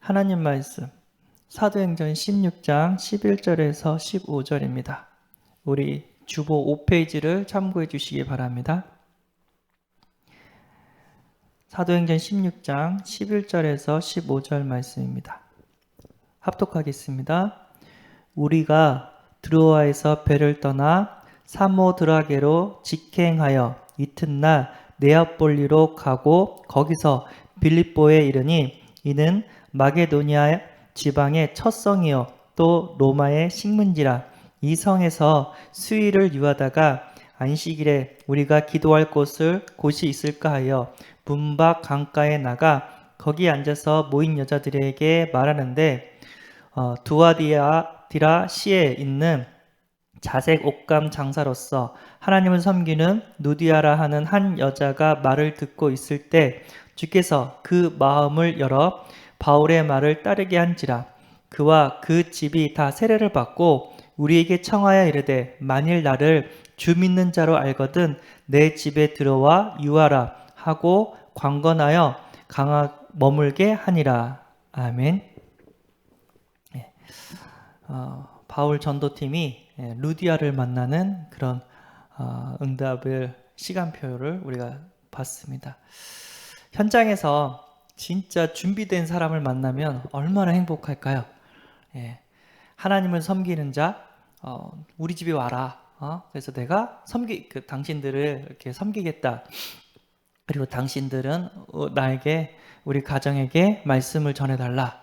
하나님 말씀 사도행전 16장 11절에서 15절입니다. 우리 주보 5페이지를 참고해 주시기 바랍니다. 사도행전 16장 11절에서 15절 말씀입니다. 합독하겠습니다. 우리가 드로아에서 배를 떠나 사모드라게로 직행하여 이튿날 네아폴리로 가고 거기서 빌립보에 이르니 이는 마게도니아 지방의 첫 성이요 또 로마의 식문지라. 이 성에서 수일을 유하다가 안식일에 우리가 기도할 곳이 있을까 하여 문밖 강가에 나가 거기 앉아서 모인 여자들에게 말하는데 두아디라 시에 있는 자색 옷감 장사로서 하나님을 섬기는 누디아라 하는 한 여자가 말을 듣고 있을 때 주께서 그 마음을 열어 바울의 말을 따르게 한지라. 그와 그 집이 다 세례를 받고 우리에게 청하여 이르되 만일 나를 주 믿는 자로 알거든 내 집에 들어와 유하라 하고 관건하여 강하 머물게 하니라. 아멘. 바울 전도팀이 루디아를 만나는 그런 응답을 시간표를 우리가 봤습니다. 현장에서 진짜 준비된 사람을 만나면 얼마나 행복할까요? 하나님을 섬기는 자, 우리 집에 와라. 그래서 내가 당신들을 이렇게 섬기겠다. 그리고 당신들은 나에게, 우리 가정에게 말씀을 전해달라.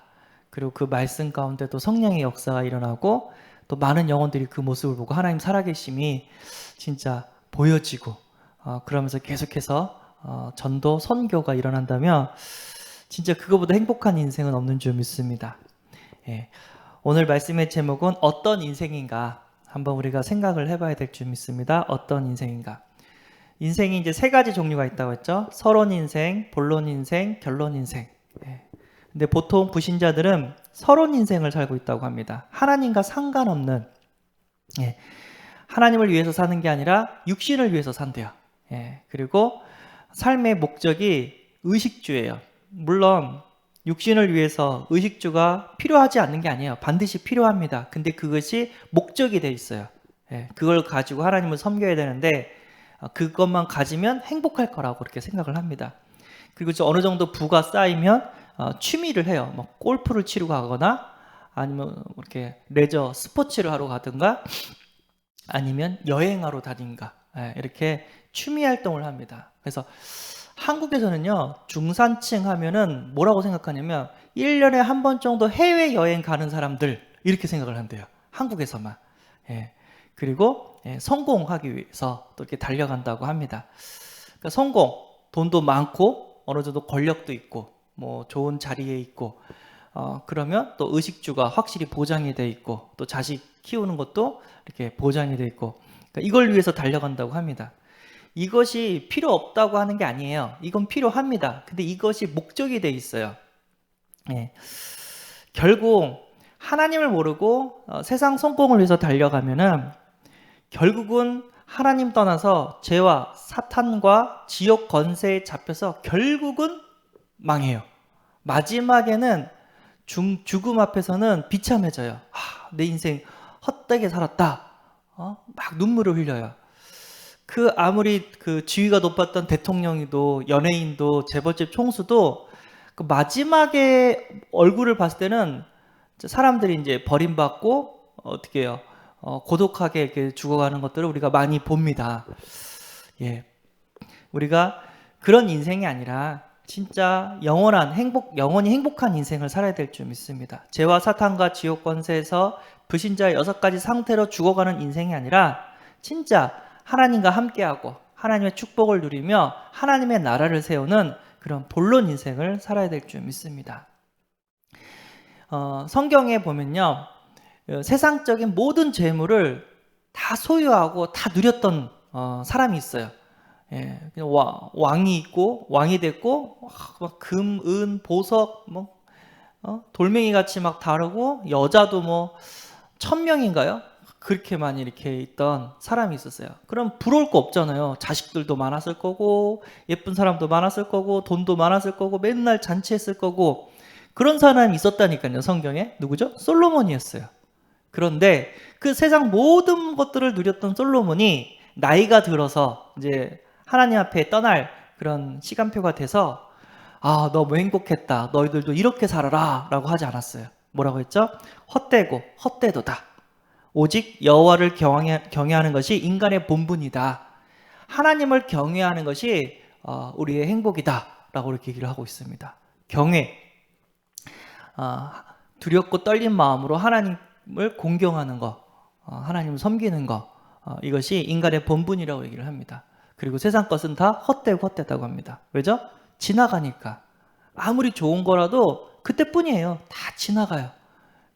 그리고 그 말씀 가운데 또 성령의 역사가 일어나고 또 많은 영혼들이 그 모습을 보고 하나님 살아계심이 진짜 보여지고 그러면서 계속해서 전도, 선교가 일어난다면 진짜 그거보다 행복한 인생은 없는 줄 믿습니다. 오늘 말씀의 제목은 어떤 인생인가 한번 우리가 생각을 해봐야 될 줄 믿습니다. 어떤 인생인가. 인생이 이제 세 가지 종류가 있다고 했죠. 서론 인생, 본론 인생, 결론 인생. 근데 보통 불신자들은 서론 인생을 살고 있다고 합니다. 하나님과 상관없는, 하나님을 위해서 사는 게 아니라 육신을 위해서 산대요. 그리고 삶의 목적이 의식주예요. 물론 육신을 위해서 의식주가 필요하지 않는 게 아니에요. 반드시 필요합니다. 근데 그것이 목적이 돼 있어요. 그걸 가지고 하나님을 섬겨야 되는데 그것만 가지면 행복할 거라고 그렇게 생각을 합니다. 그리고 어느 정도 부가 쌓이면 취미를 해요. 뭐 골프를 치러 가거나 아니면 이렇게 레저 스포츠를 하러 가든가 아니면 여행하러 다닌가 이렇게 취미 활동을 합니다. 그래서 한국에서는요, 중산층 하면은 뭐라고 생각하냐면 1년에 한 번 정도 해외여행 가는 사람들 이렇게 생각을 한대요. 한국에서만. 그리고 성공하기 위해서 또 이렇게 달려간다고 합니다. 그러니까 성공, 돈도 많고 어느 정도 권력도 있고 뭐 좋은 자리에 있고 그러면 또 의식주가 확실히 보장이 돼 있고 또 자식 키우는 것도 이렇게 보장이 돼 있고 그러니까 이걸 위해서 달려간다고 합니다. 이것이 필요 없다고 하는 게 아니에요. 이건 필요합니다. 근데 이것이 목적이 돼 있어요. 결국 하나님을 모르고 세상 성공을 위해서 달려가면은 결국은 하나님 떠나서 죄와 사탄과 지옥 권세에 잡혀서 결국은 망해요. 마지막에는 죽음 앞에서는 비참해져요. 내 인생 헛되게 살았다. 막 눈물을 흘려요. 아무리 그 지위가 높았던 대통령이도 연예인도 재벌집 총수도 그 마지막에 얼굴을 봤을 때는 사람들이 이제 버림받고 어떻게 해요? 고독하게 이렇게 죽어가는 것들을 우리가 많이 봅니다. 우리가 그런 인생이 아니라 진짜 영원히 행복한 인생을 살아야 될 줄 믿습니다. 죄와 사탄과 지옥 권세에서 불신자의 6가지 상태로 죽어가는 인생이 아니라 진짜 하나님과 함께하고 하나님의 축복을 누리며 하나님의 나라를 세우는 그런 본론 인생을 살아야 될 줄 믿습니다. 성경에 보면요, 세상적인 모든 재물을 다 소유하고 다 누렸던 사람이 있어요. 왕이 있고 왕이 됐고 막 금, 은, 보석 돌멩이 같이 막 다르고 여자도 뭐 1000명인가요? 그렇게 많이 이렇게 있던 사람이 있었어요. 그럼 부러울 거 없잖아요. 자식들도 많았을 거고 예쁜 사람도 많았을 거고 돈도 많았을 거고 맨날 잔치했을 거고 그런 사람이 있었다니까요. 성경에. 누구죠? 솔로몬이었어요. 그런데 그 세상 모든 것들을 누렸던 솔로몬이 나이가 들어서 이제 하나님 앞에 떠날 그런 시간표가 돼서 아, 너무 행복했다. 너희들도 이렇게 살아라. 라고 하지 않았어요. 뭐라고 했죠? 헛되고 헛되도다. 오직 여호와를 경외하는 것이 인간의 본분이다. 하나님을 경외하는 것이 우리의 행복이다. 라고 이렇게 얘기를 하고 있습니다. 경외. 두렵고 떨린 마음으로 하나님을 공경하는 것, 하나님을 섬기는 것, 이것이 인간의 본분이라고 얘기를 합니다. 그리고 세상 것은 다 헛되고 헛되다고 합니다. 왜죠? 지나가니까. 아무리 좋은 거라도 그때뿐이에요. 다 지나가요.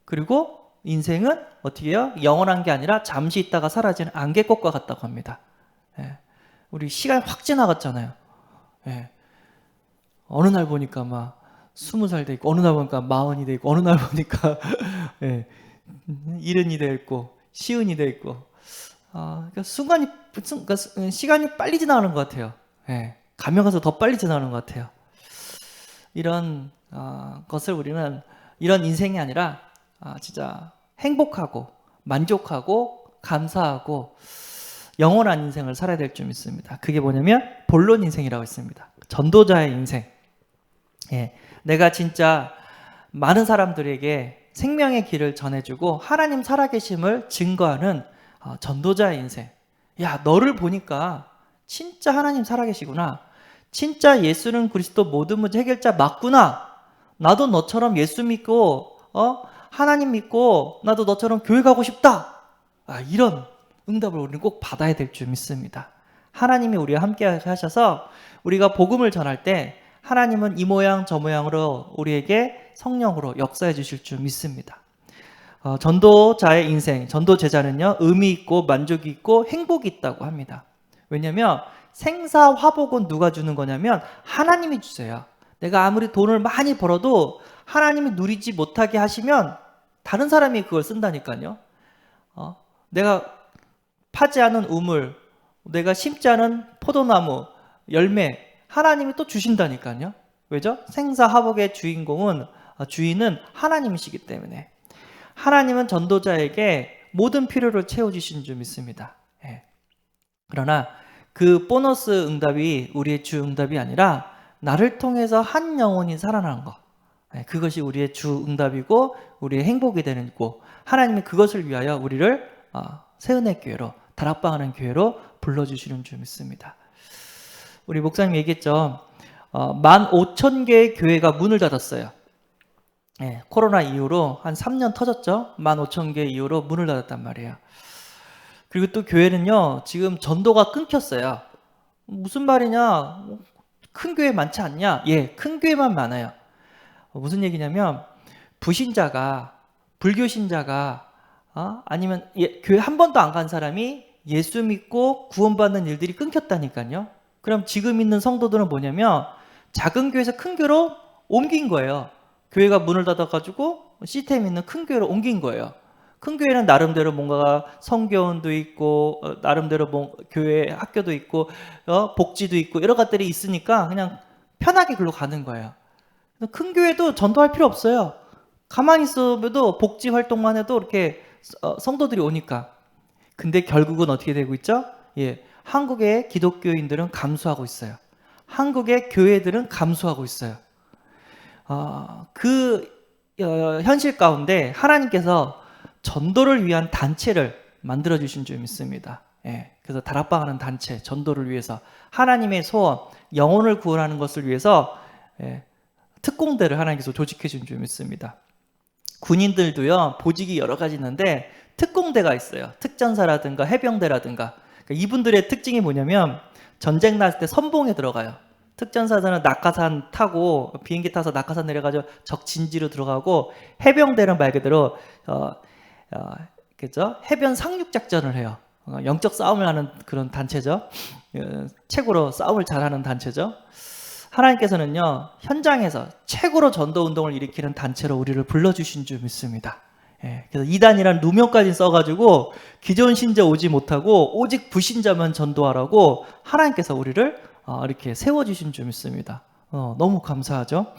그리고 인생은 어떻게 해요? 영원한 게 아니라 잠시 있다가 사라지는 안개꽃과 같다고 합니다. 예. 우리 시간 확 지나갔잖아요. 예. 어느 날 보니까 막 20살 돼 있고, 어느 날 보니까 40이 돼 있고, 어느 날 보니까 예. 70이 돼 있고, 50이 돼 있고, 그러니까 시간이 빨리 지나가는 것 같아요. 예. 가면 가서 더 빨리 지나가는 것 같아요. 이런 것을 우리는 이런 인생이 아니라 진짜 행복하고 만족하고 감사하고 영원한 인생을 살아야 될 줄 믿습니다. 그게 뭐냐면 본론 인생이라고 있습니다. 전도자의 인생. 예. 내가 진짜 많은 사람들에게 생명의 길을 전해주고 하나님 살아계심을 증거하는 전도자의 인생. 야, 너를 보니까 진짜 하나님 살아계시구나. 진짜 예수는 그리스도 모든 문제 해결자 맞구나. 나도 너처럼 예수 믿고 하나님 믿고 나도 너처럼 교회 가고 싶다. 이런 응답을 우리는 꼭 받아야 될 줄 믿습니다. 하나님이 우리와 함께 하셔서 우리가 복음을 전할 때 하나님은 이 모양 저 모양으로 우리에게 성령으로 역사해 주실 줄 믿습니다. 전도자의 인생, 전도 제자는요, 의미 있고 만족이 있고 행복이 있다고 합니다. 왜냐하면 생사화복은 누가 주는 거냐면 하나님이 주세요. 내가 아무리 돈을 많이 벌어도 하나님이 누리지 못하게 하시면 다른 사람이 그걸 쓴다니까요. 내가 파지 않은 우물, 내가 심지 않은 포도나무, 열매, 하나님이 또 주신다니까요. 왜죠? 생사화복의 주인은 하나님이시기 때문에. 하나님은 전도자에게 모든 필요를 채워주신 줄 믿습니다. 예. 그러나 그 보너스 응답이 우리의 주 응답이 아니라 나를 통해서 한 영혼이 살아나는 것. 예. 그것이 우리의 주 응답이고 우리의 행복이 되는 거. 하나님이 그것을 위하여 우리를 새은혜 교회로, 다락방하는 교회로 불러주시는 줄 믿습니다. 우리 목사님 얘기했죠. 15,000개의 교회가 문을 닫았어요. 예, 코로나 이후로 한 3년 터졌죠. 15,000개 이후로 문을 닫았단 말이에요. 그리고 또 교회는요, 지금 전도가 끊겼어요. 무슨 말이냐? 큰 교회 많지 않냐? 예, 큰 교회만 많아요. 무슨 얘기냐면 불교신자가 아니면 교회 한 번도 안 간 사람이 예수 믿고 구원받는 일들이 끊겼다니까요. 그럼 지금 있는 성도들은 뭐냐면 작은 교회에서 큰 교회로 옮긴 거예요. 교회가 문을 닫아가지고 시스템 있는 큰 교회로 옮긴 거예요. 큰 교회는 나름대로 뭔가 성교원도 있고 나름대로 교회 학교도 있고 복지도 있고 여러 것들이 있으니까 그냥 편하게 글로 가는 거예요. 큰 교회도 전도할 필요 없어요. 가만히 있어도 복지 활동만 해도 이렇게 성도들이 오니까. 근데 결국은 어떻게 되고 있죠? 예, 한국의 기독교인들은 감소하고 있어요. 한국의 교회들은 감소하고 있어요. 현실 가운데 하나님께서 전도를 위한 단체를 만들어 주신 줄 믿습니다. 예, 그래서 다락방하는 단체, 전도를 위해서 하나님의 소원, 영혼을 구원하는 것을 위해서 특공대를 하나님께서 조직해 준 줄 믿습니다. 군인들도요, 보직이 여러 가지 있는데 특공대가 있어요. 특전사라든가 해병대라든가. 그러니까 이분들의 특징이 뭐냐면 전쟁 날 때 선봉에 들어가요. 특전사들은 낙하산 타고 비행기 타서 낙하산 내려가지고 적 진지로 들어가고, 해병대는 말 그대로 그죠? 해변 상륙 작전을 해요. 영적 싸움을 하는 그런 단체죠. 최고로 싸움을 잘하는 단체죠. 하나님께서는요, 현장에서 최고로 전도 운동을 일으키는 단체로 우리를 불러주신 줄 믿습니다. 예, 그래서 이단이라는 누명까지 써가지고 기존 신자 오지 못하고 오직 불신자만 전도하라고 하나님께서 우리를 이렇게 세워주신 줄 믿습니다. 너무 감사하죠.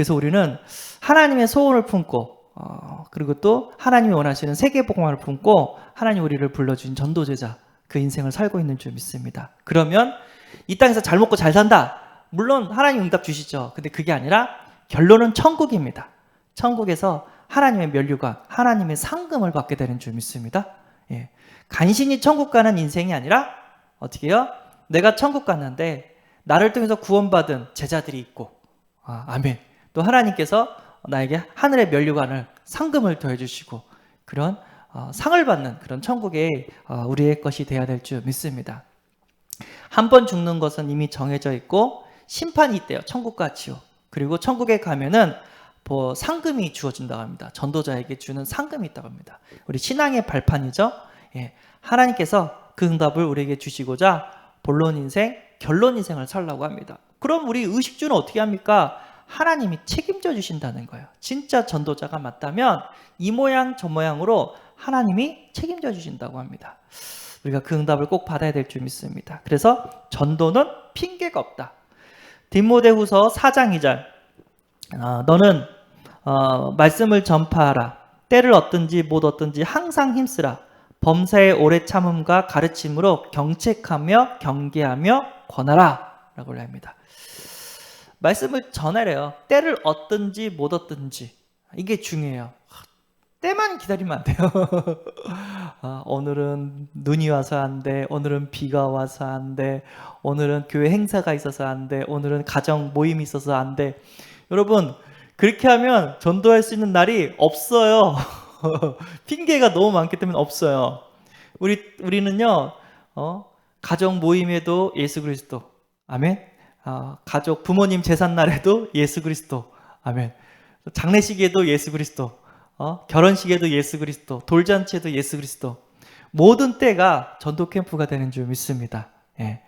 그래서 우리는 하나님의 소원을 품고 그리고 또 하나님이 원하시는 세계복음화를 품고 하나님 우리를 불러주신 전도제자 그 인생을 살고 있는 줄 믿습니다. 그러면 이 땅에서 잘 먹고 잘 산다. 물론 하나님 응답 주시죠. 근데 그게 아니라 결론은 천국입니다. 천국에서 하나님의 면류관, 하나님의 상금을 받게 되는 줄 믿습니다. 예. 간신히 천국 가는 인생이 아니라 어떻게 해요? 내가 천국 갔는데 나를 통해서 구원받은 제자들이 있고 아멘. 또 하나님께서 나에게 하늘의 면류관을 상금을 더해주시고 그런 상을 받는 그런 천국의 우리의 것이 되어야 될 줄 믿습니다. 한 번 죽는 것은 이미 정해져 있고 심판이 있대요. 천국과 지옥. 그리고 천국에 가면은 상금이 주어진다고 합니다. 전도자에게 주는 상금이 있다고 합니다. 우리 신앙의 발판이죠. 예. 하나님께서 그 응답을 우리에게 주시고자 본론 인생, 결론 인생을 살라고 합니다. 그럼 우리 의식주는 어떻게 합니까? 하나님이 책임져 주신다는 거예요. 진짜 전도자가 맞다면 이 모양 저 모양으로 하나님이 책임져 주신다고 합니다. 우리가 그 응답을 꼭 받아야 될 줄 믿습니다. 그래서 전도는 핑계가 없다. 디모데후서 4장 2절 너는 말씀을 전파하라. 때를 얻든지 못 얻든지 항상 힘쓰라. 범사의 오래 참음과 가르침으로 경책하며 경계하며 권하라 라고 합니다. 말씀을 전하래요. 때를 얻든지 못 얻든지 이게 중요해요. 때만 기다리면 안 돼요. 오늘은 눈이 와서 안 돼. 오늘은 비가 와서 안 돼. 오늘은 교회 행사가 있어서 안 돼. 오늘은 가정 모임이 있어서 안 돼. 여러분 그렇게 하면 전도할 수 있는 날이 없어요. 핑계가 너무 많기 때문에 없어요. 우리는요 가정 모임에도 예수 그리스도 아멘. 가족 부모님 제삿날에도 예수 그리스도 아멘. 장례식에도 예수 그리스도 결혼식에도 예수 그리스도 돌잔치에도 예수 그리스도 모든 때가 전도 캠프가 되는 줄 믿습니다. 예.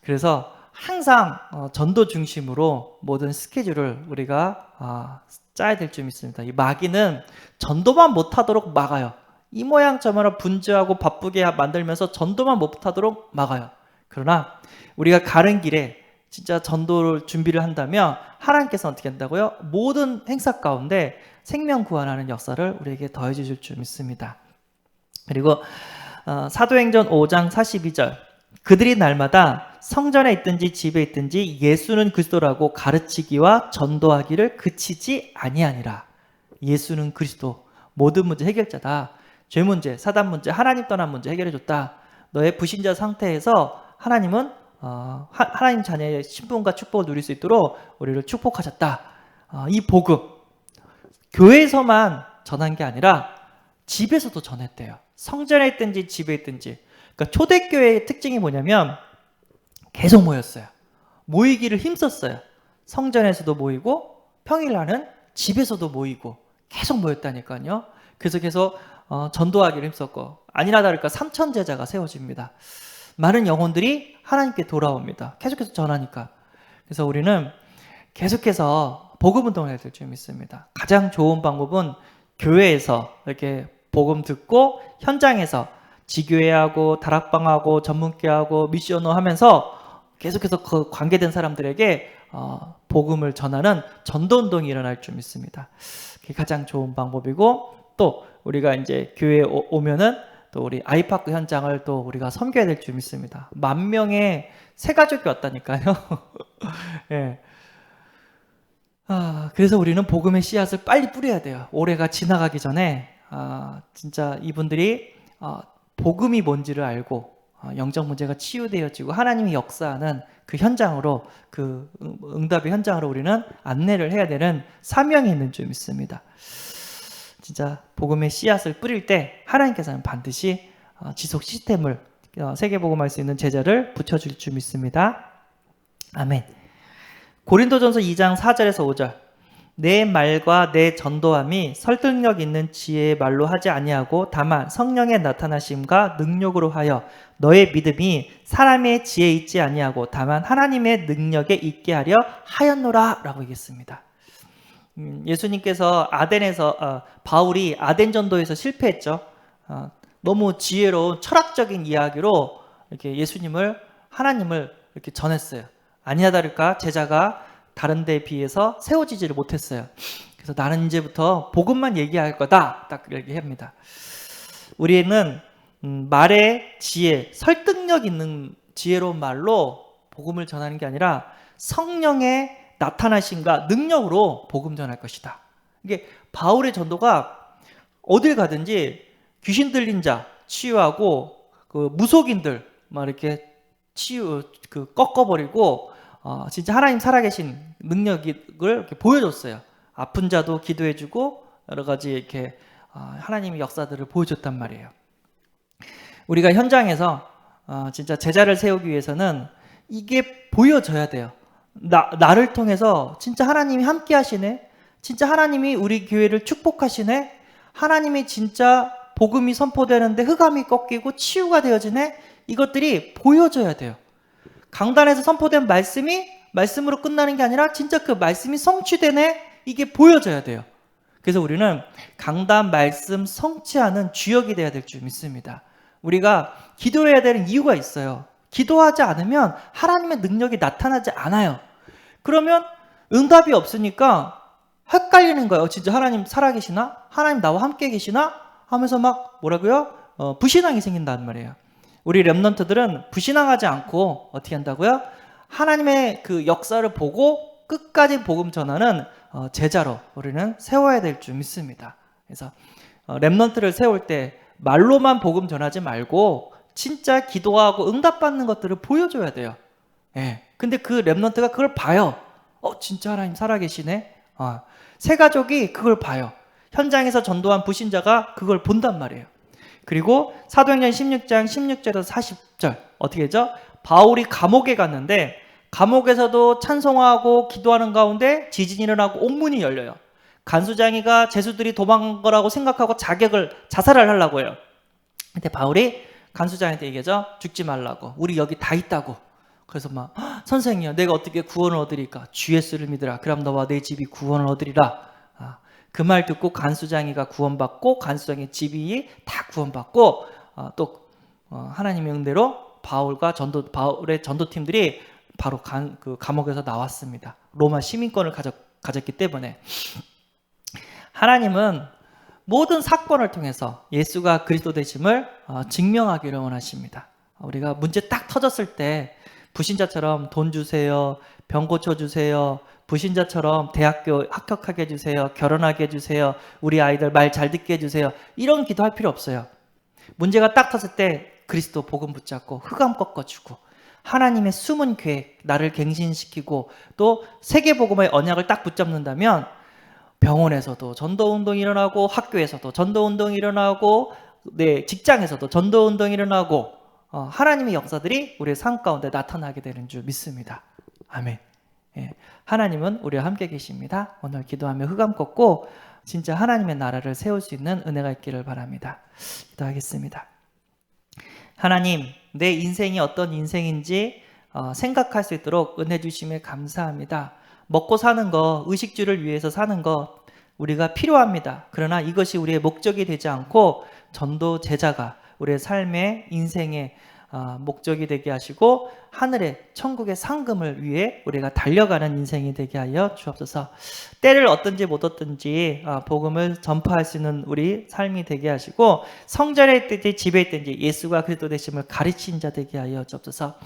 그래서 항상 전도 중심으로 모든 스케줄을 우리가 짜야 될 줄 믿습니다. 이 마귀는 전도만 못하도록 막아요. 이 모양 저 모양 분주하고 바쁘게 만들면서 전도만 못하도록 막아요. 그러나 우리가 가는 길에 진짜 전도를 준비를 한다면 하나님께서 어떻게 한다고요? 모든 행사 가운데 생명 구원하는 역사를 우리에게 더해 주실 줄 믿습니다. 그리고 사도행전 5장 42절 그들이 날마다 성전에 있든지 집에 있든지 예수는 그리스도라고 가르치기와 전도하기를 그치지 아니하니라. 예수는 그리스도 모든 문제 해결자다. 죄 문제, 사단 문제, 하나님 떠난 문제 해결해 줬다. 너의 불신자 상태에서 하나님은 하나님 자녀의 신분과 축복을 누릴 수 있도록 우리를 축복하셨다. 이 복음 교회에서만 전한 게 아니라 집에서도 전했대요. 성전에 있든지 집에 있든지. 그러니까 초대교회의 특징이 뭐냐면 계속 모였어요. 모이기를 힘썼어요. 성전에서도 모이고 평일날은 집에서도 모이고 계속 모였다니까요. 그래서 계속 전도하기를 힘썼고 아니나 다를까 3,000 제자가 세워집니다. 많은 영혼들이 하나님께 돌아옵니다. 계속해서 전하니까. 그래서 우리는 계속해서 복음 운동을 해야 될 줄 믿습니다. 가장 좋은 방법은 교회에서 이렇게 복음 듣고 현장에서 지교회하고 다락방하고 전문교하고 미션을 하면서 계속해서 그 관계된 사람들에게 복음을 전하는 전도운동이 일어날 줄 믿습니다. 그게 가장 좋은 방법이고 또 우리가 이제 교회에 오면은 또 우리 아이파크 현장을 또 우리가 섬겨야 될 줄 믿습니다. 10,000명의 새 가족이 왔다니까요. 예. 그래서 우리는 복음의 씨앗을 빨리 뿌려야 돼요. 올해가 지나가기 전에 진짜 이분들이 복음이 뭔지를 알고 영적 문제가 치유되어지고 하나님이 역사하는 그 현장으로 그 응답의 현장으로 우리는 안내를 해야 되는 사명이 있는 줄 믿습니다. 진짜 복음의 씨앗을 뿌릴 때 하나님께서는 반드시 지속 시스템을 세계복음할 수 있는 제자를 붙여줄 줄 믿습니다. 아멘. 고린도전서 2장 4절에서 5절 내 말과 내 전도함이 설득력 있는 지혜의 말로 하지 아니하고 다만 성령의 나타나심과 능력으로 하여 너의 믿음이 사람의 지혜에 있지 아니하고 다만 하나님의 능력에 있게 하려 하였노라 라고 얘기했습니다. 예수님께서 바울이 아덴 전도에서 실패했죠. 너무 지혜로운 철학적인 이야기로 이렇게 하나님을 이렇게 전했어요. 아니나 다를까 제자가 다른 데에 비해서 세워지지를 못했어요. 그래서 나는 이제부터 복음만 얘기할 거다. 딱 얘기합니다. 우리는 말의 지혜, 설득력 있는 지혜로운 말로 복음을 전하는 게 아니라 성령의 나타나심과 능력으로 복음 전할 것이다. 이게 바울의 전도가 어딜 가든지 귀신 들린 자 치유하고 그 무속인들 막 이렇게 꺾어버리고 진짜 하나님 살아계신 능력을 이렇게 보여줬어요. 아픈 자도 기도해주고 여러 가지 이렇게 하나님의 역사들을 보여줬단 말이에요. 우리가 현장에서 진짜 제자를 세우기 위해서는 이게 보여져야 돼요. 나를 통해서 진짜 하나님이 함께 하시네. 진짜 하나님이 우리 교회를 축복하시네. 하나님이 진짜 복음이 선포되는데 흑암이 꺾이고 치유가 되어지네. 이것들이 보여져야 돼요. 강단에서 선포된 말씀이 말씀으로 끝나는 게 아니라 진짜 그 말씀이 성취되네. 이게 보여져야 돼요. 그래서 우리는 강단 말씀 성취하는 주역이 돼야 될 줄 믿습니다. 우리가 기도해야 되는 이유가 있어요. 기도하지 않으면 하나님의 능력이 나타나지 않아요. 그러면 응답이 없으니까 헷갈리는 거예요. 진짜 하나님 살아계시나? 하나님 나와 함께 계시나? 하면서 막 뭐라고요? 불신앙이 생긴단 말이에요. 우리 렘넌트들은 불신앙하지 않고 어떻게 한다고요? 하나님의 그 역사를 보고 끝까지 복음 전하는 제자로 우리는 세워야 될 줄 믿습니다. 그래서 렘넌트를 세울 때 말로만 복음 전하지 말고 진짜 기도하고 응답받는 것들을 보여줘야 돼요. 예. 근데 그 렘넌트가 그걸 봐요. 진짜 하나님 살아계시네. 새 가족이 그걸 봐요. 현장에서 전도한 불신자가 그걸 본단 말이에요. 그리고 사도행전 16장 16절에서 40절 어떻게 되죠? 바울이 감옥에 갔는데 감옥에서도 찬송하고 기도하는 가운데 지진이 일어나고 옥문이 열려요. 간수장이가 제수들이 도망간 거라고 생각하고 자살을 하려고 해요. 근데 바울이 간수장한테 얘기하죠. 죽지 말라고. 우리 여기 다 있다고. 그래서 막 선생이요, 내가 어떻게 구원을 얻으리까? 주 예수를 믿으라. 그럼 너와 내 집이 구원을 얻으리라. 그 말 듣고 간수장이가 구원받고 간수장의 집이 다 구원받고 또 하나님의 은혜로 바울의 전도팀들이 바로 그 감옥에서 나왔습니다. 로마 시민권을 가졌기 때문에. 하나님은 모든 사건을 통해서 예수가 그리스도 되심을 증명하기를 원하십니다. 우리가 문제 딱 터졌을 때 불신자처럼 돈 주세요, 병 고쳐주세요, 불신자처럼 대학교 합격하게 해주세요, 결혼하게 해주세요, 우리 아이들 말 잘 듣게 해주세요, 이런 기도할 필요 없어요. 문제가 딱 터졌을 때 그리스도 복음 붙잡고 흑암 꺾어주고 하나님의 숨은 계획, 나를 갱신시키고 또 세계복음의 언약을 딱 붙잡는다면 병원에서도 전도운동이 일어나고 학교에서도 전도운동이 일어나고 직장에서도 전도운동이 일어나고 하나님의 역사들이 우리의 삶 가운데 나타나게 되는 줄 믿습니다. 아멘. 예. 하나님은 우리와 함께 계십니다. 오늘 기도하며 흑암 꺾고 진짜 하나님의 나라를 세울 수 있는 은혜가 있기를 바랍니다. 기도하겠습니다. 하나님, 내 인생이 어떤 인생인지 생각할 수 있도록 은혜 주심에 감사합니다. 먹고 사는 거, 의식주를 위해서 사는 거 우리가 필요합니다. 그러나 이것이 우리의 목적이 되지 않고 전도 제자가 우리의 삶의 인생의 목적이 되게 하시고 하늘의 천국의 상금을 위해 우리가 달려가는 인생이 되게 하여 주옵소서. 때를 얻든지 못 얻든지 복음을 전파할 수 있는 우리 삶이 되게 하시고 성전에 있든지 집에 있든지 예수가 그리스도 되심을 가르친 자 되게 하여 주옵소서.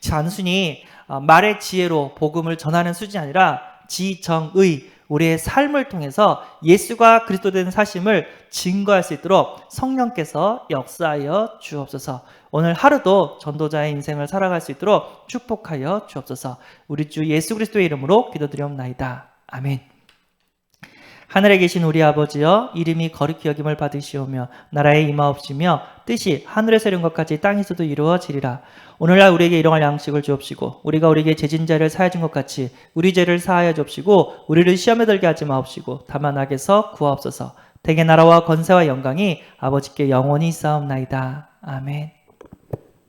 단순히 말의 지혜로 복음을 전하는 수준이 아니라 지정의 우리의 삶을 통해서 예수가 그리스도 된 사심을 증거할 수 있도록 성령께서 역사하여 주옵소서. 오늘 하루도 전도자의 인생을 살아갈 수 있도록 축복하여 주옵소서. 우리 주 예수 그리스도의 이름으로 기도드리옵나이다. 아멘. 하늘에 계신 우리 아버지여, 이름이 거룩히 여김을 받으시오며 나라에 임하옵시며 뜻이 하늘에서 이룬 것 같이 땅에서도 이루어지리라. 오늘날 우리에게 일용할 양식을 주옵시고 우리가 우리에게 죄진 자를 사하여 준 것 같이 우리 죄를 사하여 주옵시고 우리를 시험에 들게 하지 마옵시고 다만 악에서 구하옵소서. 대개 나라와 권세와 영광이 아버지께 영원히 있사옵나이다. 아멘.